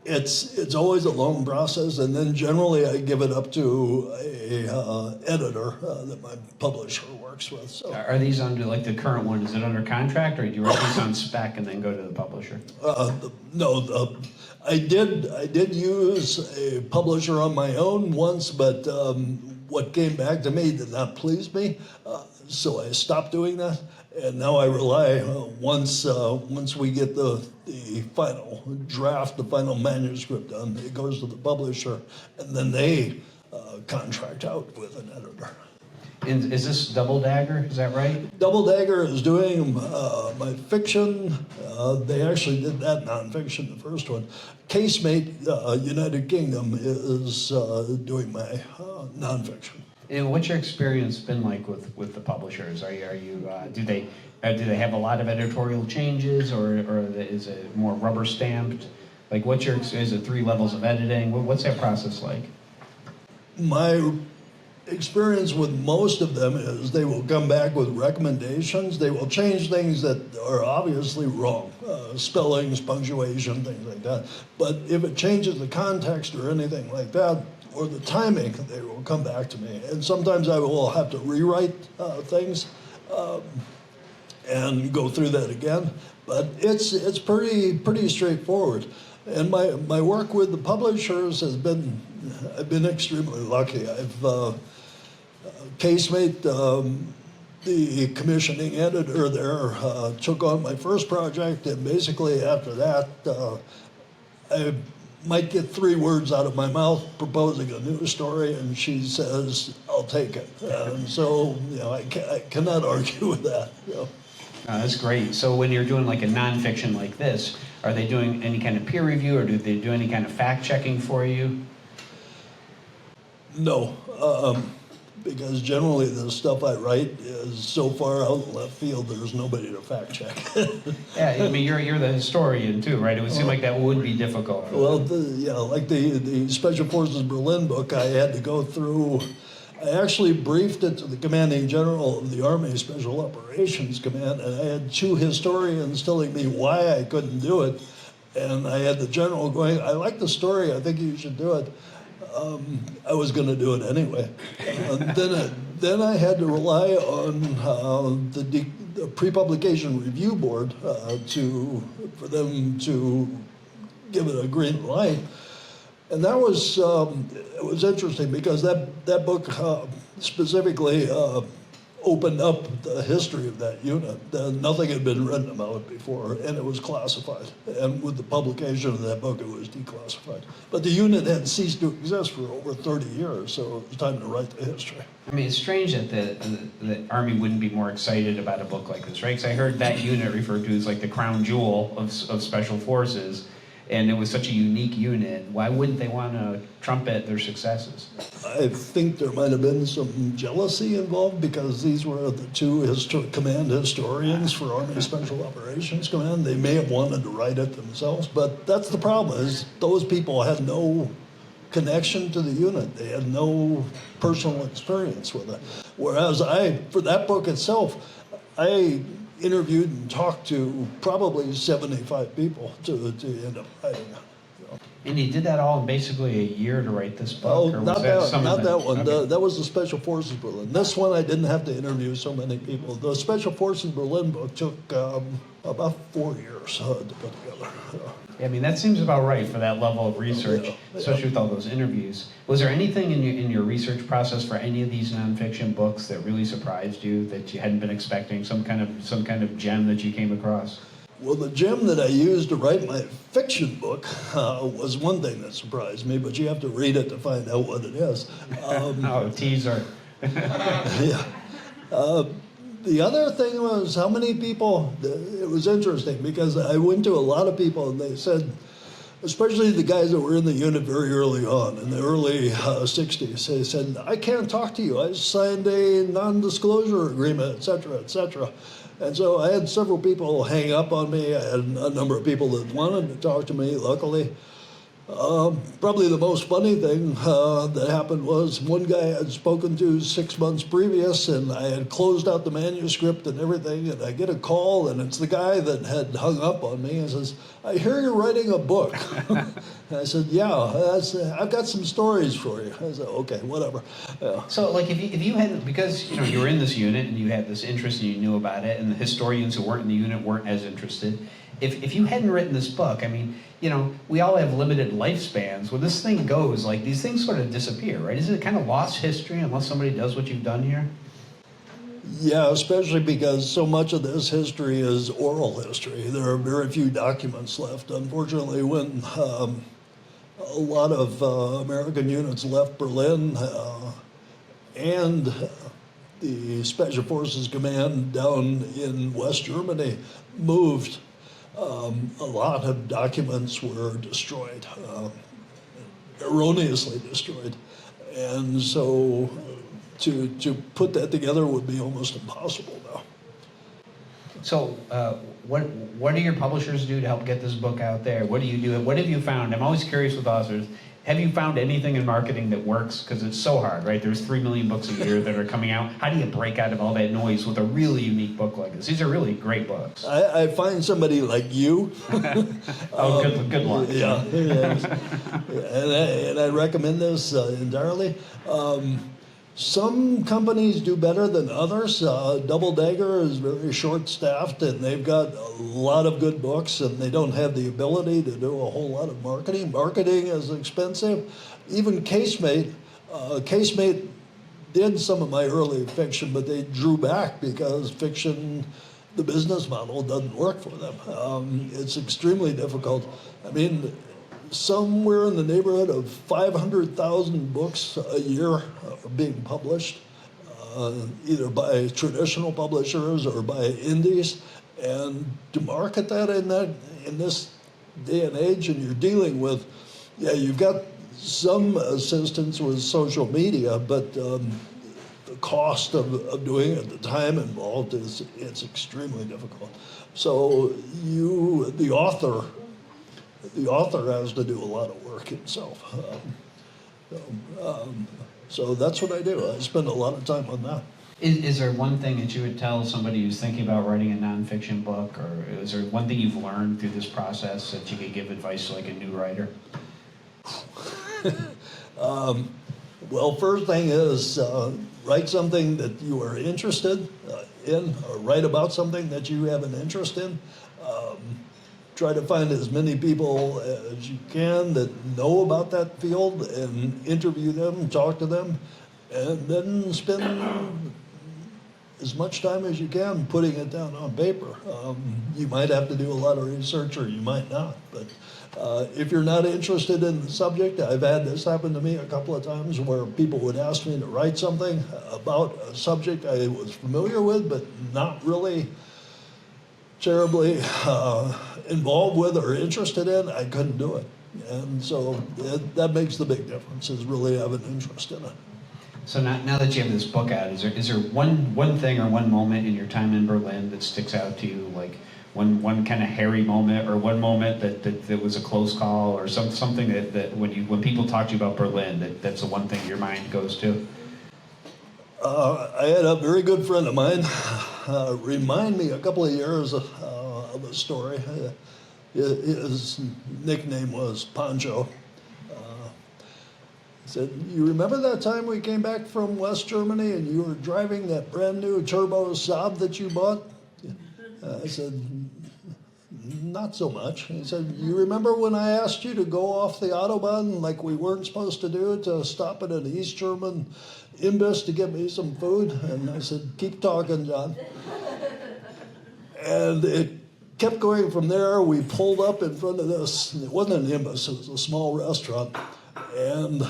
It's always a long process, and then generally I give it up to a editor that my publisher works with. So. Are these under, like the current one, is it under contract, or do you write these on spec and then go to the publisher? No, I did use a publisher on my own once, but what came back to me did not please me, so I stopped doing that. And now I rely, once we get the final draft, the final manuscript done, it goes to the publisher, and then they contract out with an editor. And is this Double Dagger, is that right? Double Dagger is doing my fiction. They actually did that nonfiction, the first one. Casemate, United Kingdom, is doing my nonfiction. And what's your experience been like with the publishers? Do they have a lot of editorial changes, or is it more rubber stamped? Like, is it 3 levels of editing? What's that process like? My experience with most of them is they will come back with recommendations. They will change things that are obviously wrong, spellings, punctuation, things like that. But if it changes the context or anything like that, or the timing, they will come back to me. And sometimes I will have to rewrite things and go through that again. But it's pretty straightforward. And my work with the publishers I've been extremely lucky. I've Casemate, the commissioning editor there, took on my first project, and basically after that, I might get 3 words out of my mouth proposing a new story, and she says, "I'll take it." And so, I cannot argue with that. That's great. So when you're doing like a nonfiction like this, are they doing any kind of peer review, or do they do any kind of fact checking for you? No. because generally the stuff I write is so far out in left field, there's nobody to fact check. Yeah, I mean, you're the historian too, right? It would seem like that would be difficult. Well, like the Special Forces Berlin book, I had to go through. I actually briefed it to the commanding general of the Army Special Operations Command, and I had 2 historians telling me why I couldn't do it. And I had the general going, I like the story, I think you should do it. I was going to do it anyway. Then I had to rely on the pre-publication review board for them to give it a green light. And that was it was interesting because that book specifically opened up the history of that unit. Nothing had been written about it before, and it was classified. And with the publication of that book, it was declassified. But the unit had ceased to exist for over 30 years, so it was time to write the history. I mean, it's strange that the Army wouldn't be more excited about a book like this, right? Because I heard that unit referred to as like the crown jewel of Special Forces, and it was such a unique unit. Why wouldn't they want to trumpet their successes? I think there might have been some jealousy involved because these were the 2 command historians for Army Special Operations Command. They may have wanted to write it themselves, but that's the problem, is those people had no connection to the unit. They had no personal experience with it. Whereas for that book itself, I interviewed and talked to probably 75 people to end up writing it. And you did that all in basically a year to write this book? Oh, or was not that one. Okay. That was the Special Forces Berlin. This one I didn't have to interview so many people. The Special Forces Berlin book took about 4 years to put together. Yeah, I mean, that seems about right for that level of research, especially with all those interviews. Was there anything in your research process for any of these nonfiction books that really surprised you, that you hadn't been expecting, some kind of gem that you came across? Well, the gem that I used to write my fiction book was one thing that surprised me, but you have to read it to find out what it is. Oh, teaser. Yeah. The other thing was how many people, it was interesting because I went to a lot of people and they said, especially the guys that were in the unit very early on, in the early 60s, they said, I can't talk to you. I signed a non-disclosure agreement, et cetera, et cetera. And so I had several people hang up on me. I had a number of people that wanted to talk to me, luckily. Probably the most funny thing that happened was one guy I had spoken to 6 months previous, and I had closed out the manuscript and everything, and I get a call, and it's the guy that had hung up on me and says, I hear you're writing a book. And I said, yeah, I've got some stories for you. I said, okay, whatever. Yeah. So, like, if you had, because you were in this unit and you had this interest and you knew about it, and the historians who weren't in the unit weren't as interested, if you hadn't written this book, I mean, we all have limited lifespans. When this thing goes, like, these things sort of disappear, right? Is it kind of lost history unless somebody does what you've done here? Yeah, especially because so much of this history is oral history. There are very few documents left. Unfortunately, when a lot of American units left Berlin and the Special Forces Command down in West Germany moved, a lot of documents were destroyed, erroneously destroyed. And so to put that together would be almost impossible now. So, what do your publishers do to help get this book out there? What do you do? What have you found? I'm always curious with authors. Have you found anything in marketing that works? Because it's so hard, right? There's 3 million books a year that are coming out. How do you break out of all that noise with a really unique book like this? These are really great books. I find somebody like you. Oh, good luck. Yeah. And I recommend this entirely. Some companies do better than others. Double Dagger is very short-staffed, and they've got a lot of good books, and they don't have the ability to do a whole lot of marketing. Marketing is expensive. Even Casemate did some of my early fiction, but they drew back because fiction, the business model doesn't work for them. It's extremely difficult. I mean, somewhere in the neighborhood of 500,000 books a year are being published, either by traditional publishers or by indies. And to market that in this day and age, and you're dealing with, you've got some assistance with social media, but the cost of doing it, the time involved it's extremely difficult. So the author has to do a lot of work himself. So that's what I do. I spend a lot of time on that. Is there one thing that you would tell somebody who's thinking about writing a nonfiction book, or is there one thing you've learned through this process that you could give advice to like a new writer? Well, first thing is write something that you are interested in, or write about something that you have an interest in. Try to find as many people as you can that know about that field and interview them, talk to them, and then spend as much time as you can putting it down on paper. You might have to do a lot of research or you might not, but if you're not interested in the subject, I've had this happen to me a couple of times where people would ask me to write something about a subject I was familiar with but not really terribly involved with or interested in. I couldn't do it. And so that makes the big difference, is really have an interest in it. So now that you have this book out, is there one thing or one moment in your time in Berlin that sticks out to you, like one kind of hairy moment, or one moment that was a close call, or something that when people talk to you about Berlin, that's the one thing your mind goes to? I had a very good friend of mine remind me a couple of years of a story. His nickname was Pancho. He said, "You remember that time we came back from West Germany and you were driving that brand new turbo Saab that you bought?" I said, "Not so much." He said, "You remember when I asked you to go off the Autobahn like we weren't supposed to do, to stop at an East German Imbiss to get me some food?" And I said, "Keep talking, John." And it kept going from there. We pulled up in front of this. It wasn't an Imbiss, it was a small restaurant. And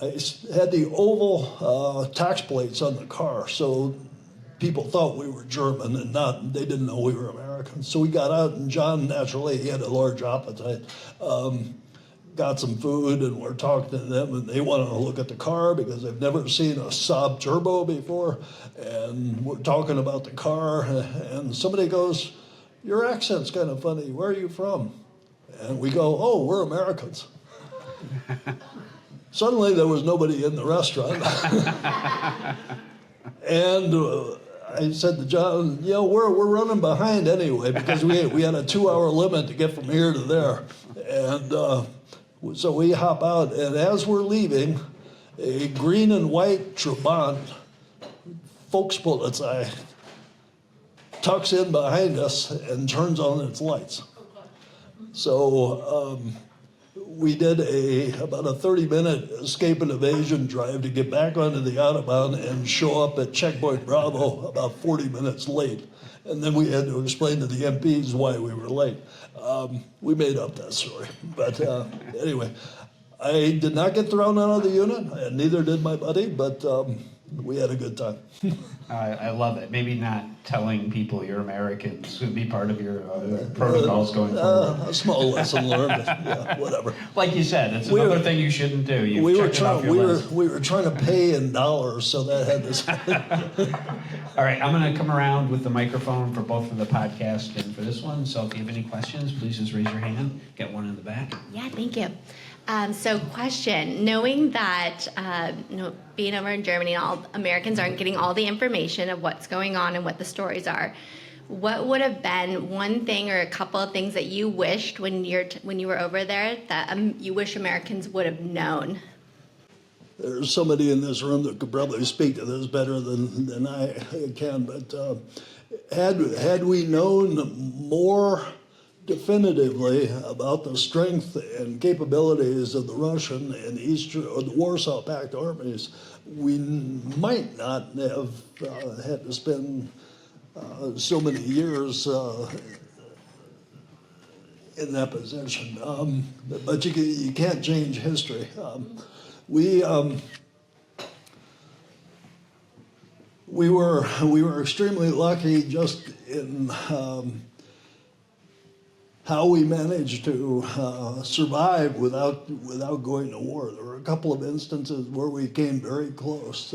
I had the oval tax plates on the car, so people thought we were German and they didn't know we were Americans. So we got out, and John, naturally, he had a large appetite, got some food, and we're talking to them, and they wanted to look at the car because they've never seen a Saab turbo before. And we're talking about the car, and somebody goes, "Your accent's kind of funny. Where are you from?" And we go, "Oh, we're Americans." Suddenly there was nobody in the restaurant. And I said to John, we're running behind anyway because we had a 2-hour limit to get from here to there. And so we hop out, and as we're leaving, a green and white Trabant, Volkspolizei, tucks in behind us and turns on its lights. So we did about a 30-minute escape and evasion drive to get back onto the Autobahn and show up at Checkpoint Bravo about 40 minutes late. And then we had to explain to the MPs why we were late. We made up that story. But anyway, I did not get thrown out of the unit, and neither did my buddy, but we had a good time. I love it. Maybe not telling people you're Americans would be part of your protocols going forward. A small lesson learned, yeah, whatever. Like you said, it's another thing you shouldn't do. We were trying to pay in dollars, so that had this. All right, I'm going to come around with the microphone for both of the podcast and for this one. So if you have any questions, please just raise your hand. Get one in the back. Yeah, thank you. So question, knowing that being over in Germany, all Americans aren't getting all the information of what's going on and what the stories are, what would have been one thing or a couple of things that you wished when you were over there that you wish Americans would have known? There's somebody in this room that could probably speak to this better than I can, but had we known more definitively about the strength and capabilities of the Russian and the Warsaw Pact armies, we might not have had to spend so many years in that position. But you can't change history. We were extremely lucky just in how we managed to survive without going to war. There were a couple of instances where we came very close.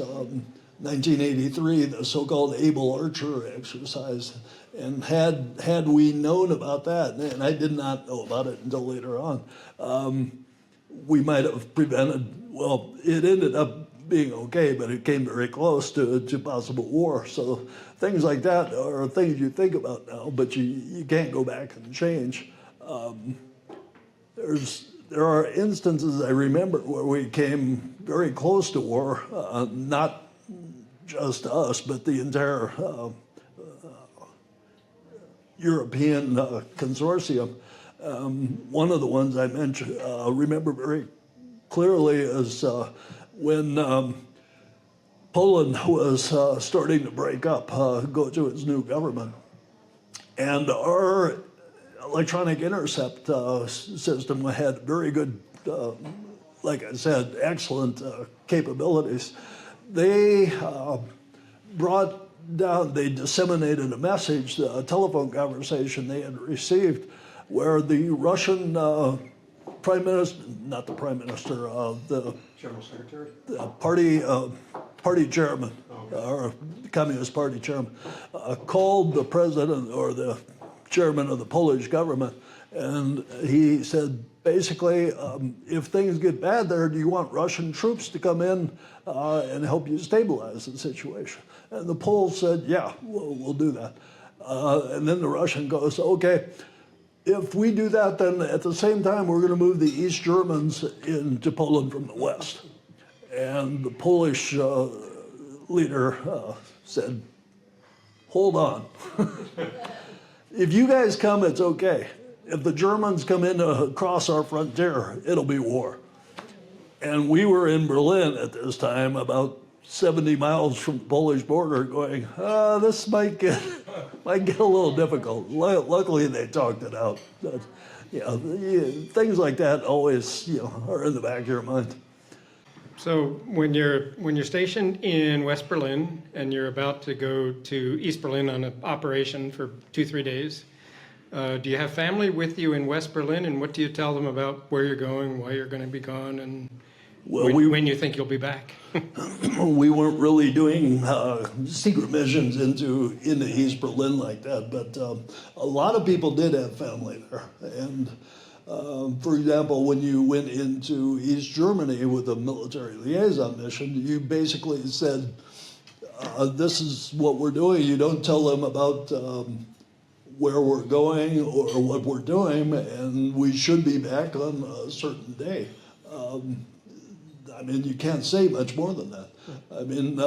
1983, the so-called Able Archer exercise. And had we known about that, and I did not know about it until later on, we might have prevented, well, it ended up being okay, but it came very close to possible war. So things like that are things you think about now, but you can't go back and change. There are instances I remember where we came very close to war, not just us, but the entire European consortium. One of the ones I mentioned, remember very clearly is when Poland was starting to break up, go to its new government. And our electronic intercept system had very good, like I said, excellent capabilities. They they disseminated a message, a telephone conversation they had received where the Russian prime minister, not the prime minister, the General Secretary? the party chairman, or Communist Party chairman, called the president or the chairman of the Polish government, and he said, basically, if things get bad there, do you want Russian troops to come in and help you stabilize the situation? And the Poles said, yeah, we'll do that. And then the Russian goes, okay, if we do that, then at the same time, we're going to move the East Germans into Poland from the west. And the Polish leader said, hold on. If you guys come, it's okay. If the Germans come in across our frontier, it'll be war. And we were in Berlin at this time, about 70 miles from the Polish border, going, this might get a little difficult. Luckily, they talked it out. But, things like that always, are in the back of your mind. So when you're stationed in West Berlin and you're about to go to East Berlin on an operation for 2-3 days, do you have family with you in West Berlin, and what do you tell them about where you're going, why you're going to be gone, and when you think you'll be back? We weren't really doing secret missions into East Berlin like that, but a lot of people did have family there. And for example, when you went into East Germany with a military liaison mission, you basically said, this is what we're doing. You don't tell them about where we're going or what we're doing, and we should be back on a certain day. I mean, you can't say much more than that. I mean,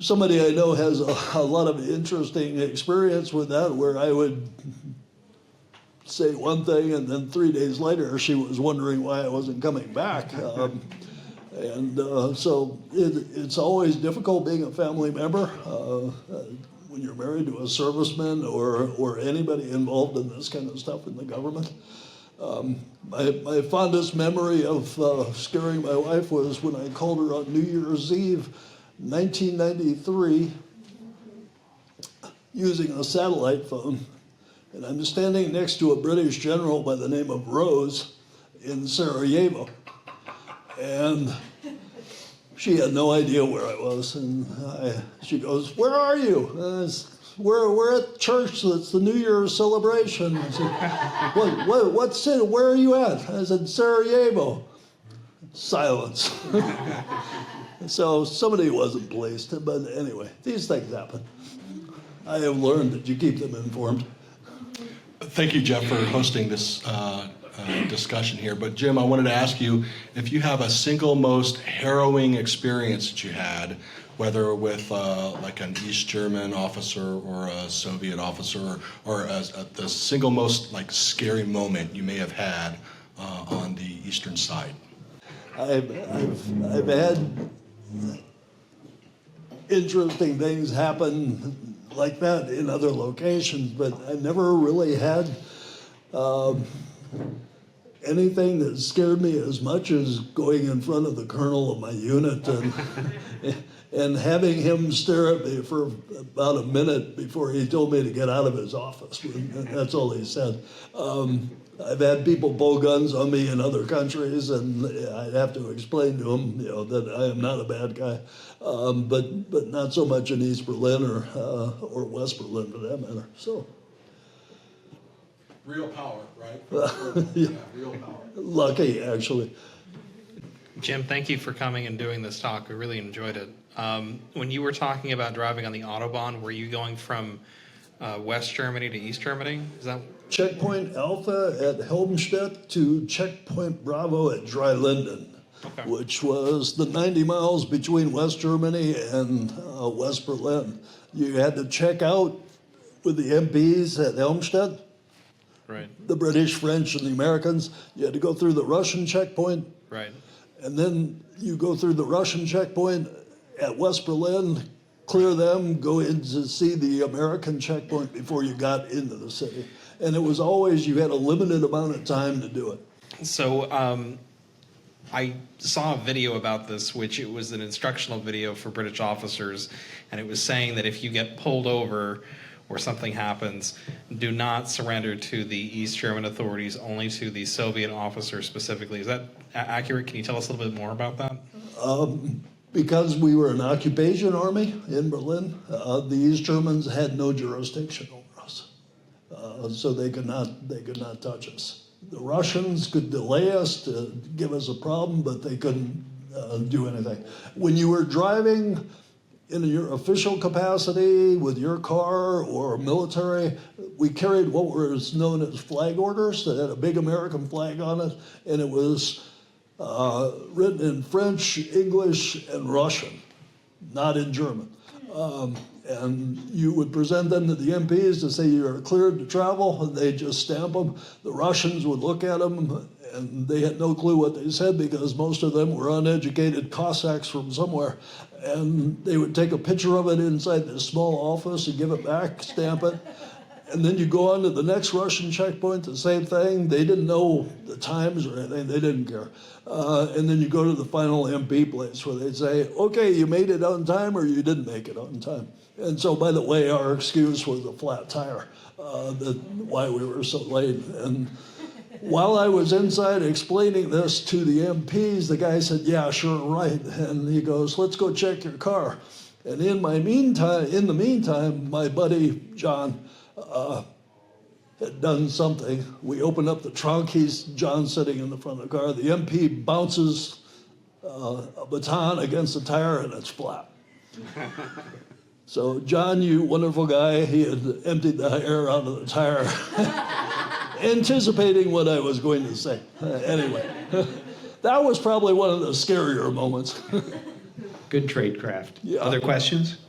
somebody I know has a lot of interesting experience with that, where I would say one thing and then 3 days later she was wondering why I wasn't coming back. So it's always difficult being a family member when you're married to a serviceman or anybody involved in this kind of stuff in the government. My fondest memory of scaring my wife was when I called her on New Year's Eve, 1993, using a satellite phone. And I'm standing next to a British general by the name of Rose in Sarajevo. And she had no idea where I was. And she goes, where are you? We're at church. It's the New Year's celebration. I said, what city? Where are you at? I said, Sarajevo. Silence. So somebody wasn't pleased. But anyway, these things happen. I have learned that you keep them informed. Thank you, Jeff, for hosting this discussion here. But Jim, I wanted to ask you if you have a single most harrowing experience that you had, whether with like an East German officer or a Soviet officer, or the single most like scary moment you may have had on the eastern side. I've had interesting things happen like that in other locations, but I never really had anything that scared me as much as going in front of the colonel of my unit and having him stare at me for about a minute before he told me to get out of his office. That's all he said. I've had people pull guns on me in other countries, and I'd have to explain to them, that I am not a bad guy, but not so much in East Berlin or West Berlin for that matter. So. Real power, right? Yeah. Real power. Lucky, actually. Jim, thank you for coming and doing this talk. We really enjoyed it. When you were talking about driving on the Autobahn, were you going from West Germany to East Germany? Is that Checkpoint Alpha at Helmstedt to Checkpoint Bravo at Dreilinden, Okay. which was the 90 miles between West Germany and West Berlin. You had to check out with the MPs at Helmstedt, right? the British, French, and the Americans. You had to go through the Russian checkpoint, Right. and then you go through the Russian checkpoint at West Berlin, clear them, go in to see the American checkpoint before you got into the city. And it was always, you had a limited amount of time to do it. So I saw a video about this, which it was an instructional video for British officers, and it was saying that if you get pulled over or something happens, do not surrender to the East German authorities, only to the Soviet officers specifically. Is that accurate? Can you tell us a little bit more about that? Because we were an occupation army in Berlin, the East Germans had no jurisdiction over us. So they could not touch us. The Russians could delay us to give us a problem, but they couldn't do anything. When you were driving in your official capacity with your car or military, we carried what was known as flag orders that had a big American flag on it, and it was written in French, English, and Russian, not in German. And you would present them to the MPs to say you're cleared to travel, and they'd just stamp them. The Russians would look at them, and they had no clue what they said because most of them were uneducated Cossacks from somewhere. And they would take a picture of it inside this small office and give it back, stamp it. And then you go on to the next Russian checkpoint, the same thing. They didn't know the times or anything. They didn't care. And then you go to the final MP place where they'd say, okay, you made it on time or you didn't make it on time. And so, by the way, our excuse was a flat tire, why we were so late. And while I was inside explaining this to the MPs, the guy said, yeah, sure, right. And he goes, let's go check your car. And in the meantime, my buddy, John, had done something. We opened up the trunk. John sitting in the front of the car. The MP bounces a baton against the tire, and it's flat. So John, you wonderful guy, he had emptied the air out of the tire, anticipating what I was going to say. Anyway, that was probably one of the scarier moments. Good tradecraft. Yeah. Other questions?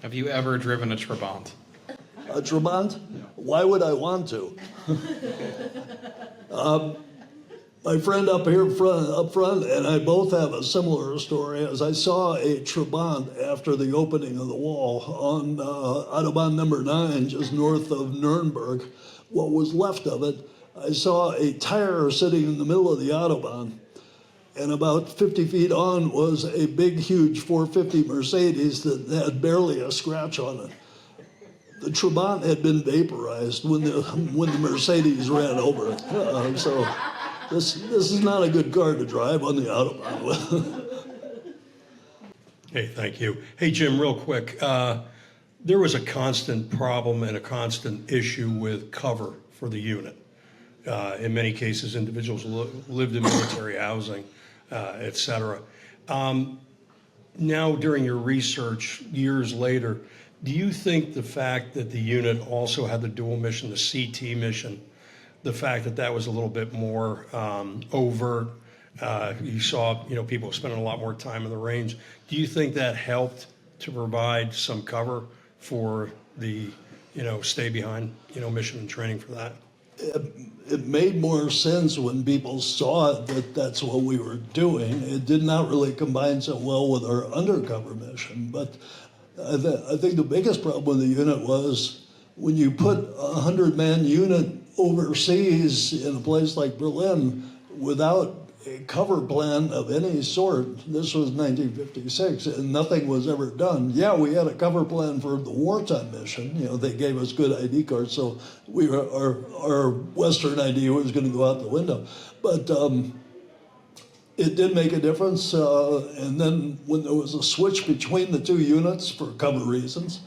Have you ever driven a Trabant? A Trabant? Why would I want to? My friend up front, and I both have a similar story. As I saw a Trabant after the opening of the wall on Autobahn number 9, just north of Nuremberg, what was left of it, I saw a tire sitting in the middle of the Autobahn. And about 50 feet on was a big, huge 450 Mercedes that had barely a scratch on it. The Trabant had been vaporized when the Mercedes ran over it. So this is not a good car to drive on the Autobahn with. Hey, thank you. Hey, Jim, real quick. There was a constant problem and a constant issue with cover for the unit. In many cases, individuals lived in military housing, et cetera. Now, during your research years later, do you think the fact that the unit also had the dual mission, the CT mission, the fact that that was a little bit more overt, you saw, people spending a lot more time in the range, do you think that helped to provide some cover for the, stay behind, mission and training for that? It made more sense when people saw that that's what we were doing. It did not really combine so well with our undercover mission. But I think the biggest problem with the unit was when you put a 100-man unit overseas in a place like Berlin without a cover plan of any sort. This was 1956, and nothing was ever done. Yeah, we had a cover plan for the wartime mission. You know, they gave us good ID cards, so our Western ID was going to go out the window. But it did make a difference. And then when there was a switch between the two units for cover reasons,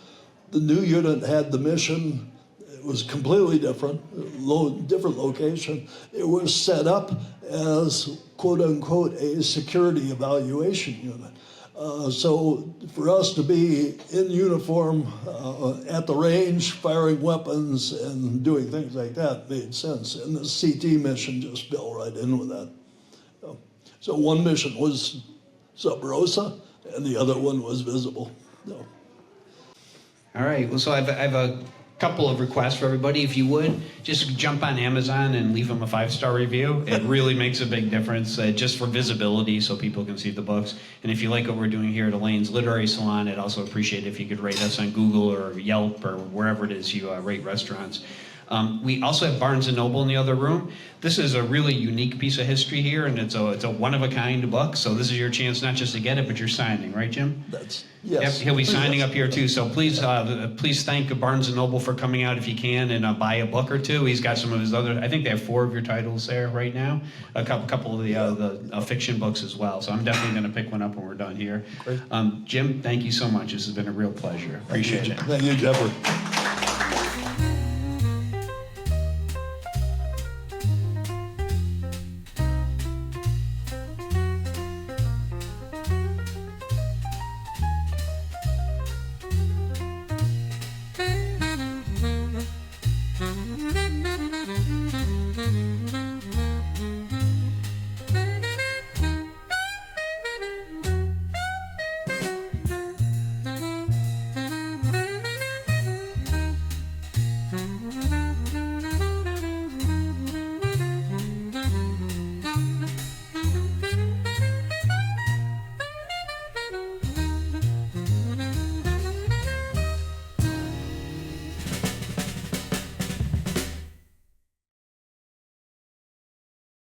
the new unit had the mission. It was completely different, different location. It was set up as, quote unquote, a security evaluation unit. So for us to be in uniform at the range, firing weapons and doing things like that made sense. And the CT mission just fell right in with that. So one mission was sub rosa and the other one was visible. So. All right, well, so I have a couple of requests for everybody. If you would, just jump on Amazon and leave them a 5-star review. It really makes a big difference just for visibility so people can see the books. And if you like what we're doing here at Elaine's Literary Salon, I'd also appreciate it if you could rate us on Google or Yelp or wherever it is you rate restaurants. We also have Barnes & Noble in the other room. This is a really unique piece of history here, and it's a one-of-a-kind book. So this is your chance not just to get it, but you're signing, right, Jim? Yes. Yep, he'll be signing up here too. So please thank Barnes & Noble for coming out if you can and buy a book or two. He's got some of his other. I think they have 4 of your titles there right now. A couple of the fiction books as well. So I'm definitely going to pick one up when we're done here. Great. Jim, thank you so much. This has been a real pleasure. Appreciate it. Thank you, Jeffrey.